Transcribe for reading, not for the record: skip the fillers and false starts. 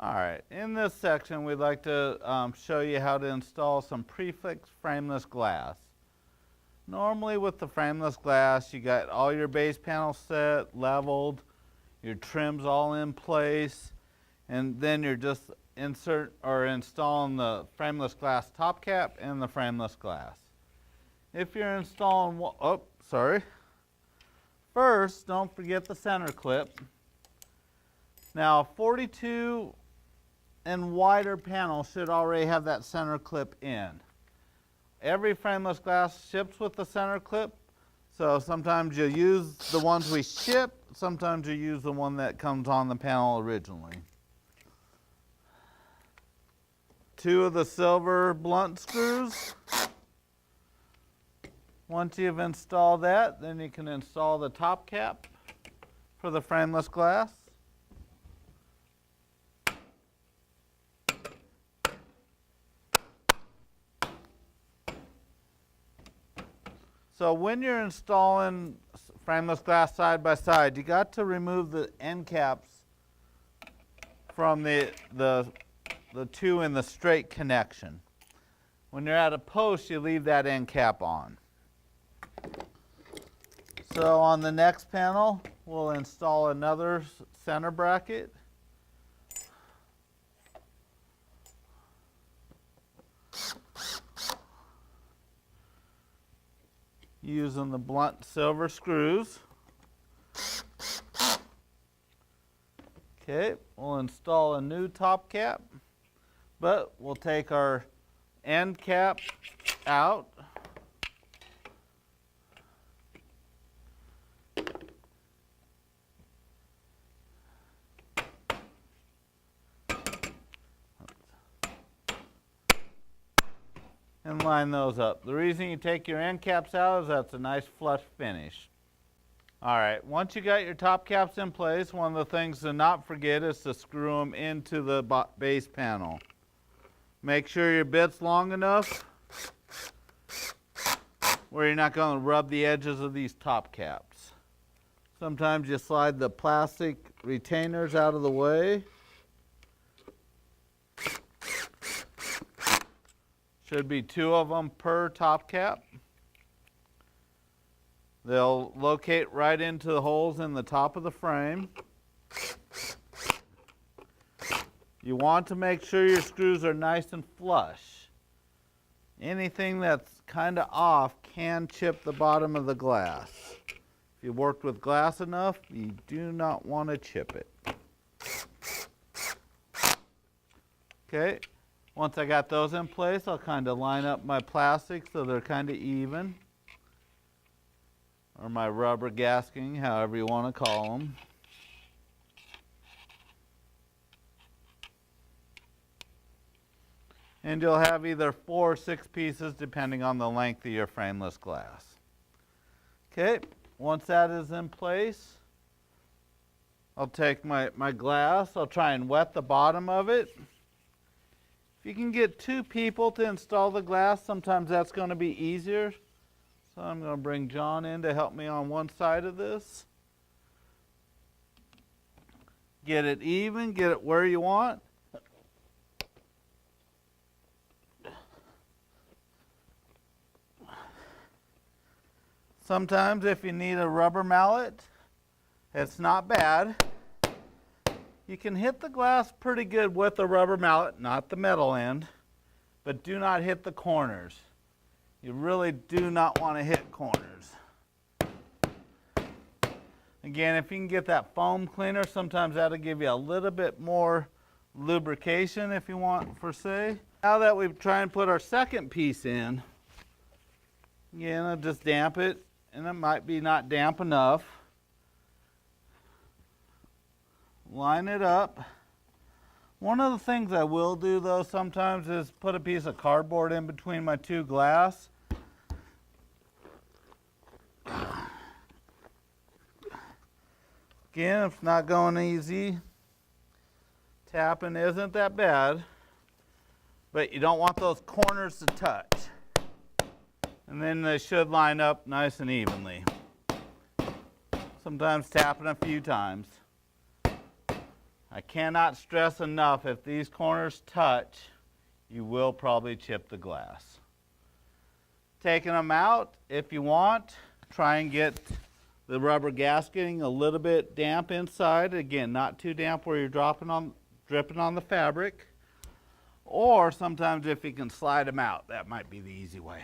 All right, in this section we'd like to show you how to install some Prefix Frameless Glass. Normally with the frameless glass you got all your base panels set, leveled, your trims all in place, and then you're just installing the frameless glass top cap and the frameless glass. If you're installing, first don't forget the center clip. Now 42 and wider panel should already have that center clip in. Every frameless glass ships with the center clip, so sometimes you use the ones we ship, sometimes you use the one that comes on the panel originally. 2 of the silver blunt screws. Once you've installed that, then you can install the top cap for the frameless glass. So when you're installing frameless glass side by side, you got to remove the end caps from the 2 in the straight connection. When you're at a post, you leave that end cap on. So on the next panel, we'll install another center bracket. Using the blunt silver screws. Okay, we'll install a new top cap, but we'll take our end cap out. And line those up. The reason you take your end caps out is that's a nice flush finish. Alright, once you got your top caps in place, one of the things to not forget is to screw them into the base panel. Make sure your bit's long enough where you're not going to rub the edges of these top caps. Sometimes you slide the plastic retainers out of the way. Should be 2 of them per top cap. They'll locate right into the holes in the top of the frame. You want to make sure your screws are nice and flush. Anything that's kind of off can chip the bottom of the glass. If you worked with glass enough, you do not want to chip it. Okay. Once I got those in place, I'll kind of line up my plastic so they're kind of even. Or my rubber gasking, however you want to call them. And you'll have either 4 or 6 pieces depending on the length of your frameless glass. Okay, once that is in place, I'll take my glass, I'll try and wet the bottom of it. If you can get 2 people to install the glass, sometimes that's going to be easier. So I'm going to bring John in to help me on one side of this. Get it even, get it where you want. Sometimes if you need a rubber mallet, it's not bad. You can hit the glass pretty good with a rubber mallet, not the metal end, but do not hit the corners. You really do not want to hit corners. Again, if you can get that foam cleaner, sometimes that'll give you a little bit more lubrication if you want, for say. Now that we try and put our second piece in, again, I'll just damp it, and it might be not damp enough. Line it up. One of the things I will do though sometimes is put a piece of cardboard in between my 2 glass. Again, it's not going easy. Tapping isn't that bad, but you don't want those corners to touch. And then they should line up nice and evenly. Sometimes tapping a few times. I cannot stress enough, if these corners touch, you will probably chip the glass. Taking them out, if you want, try and get the rubber gasketing a little bit damp inside. Again, not too damp where you're dripping on the fabric. Or sometimes if you can slide them out, that might be the easy way.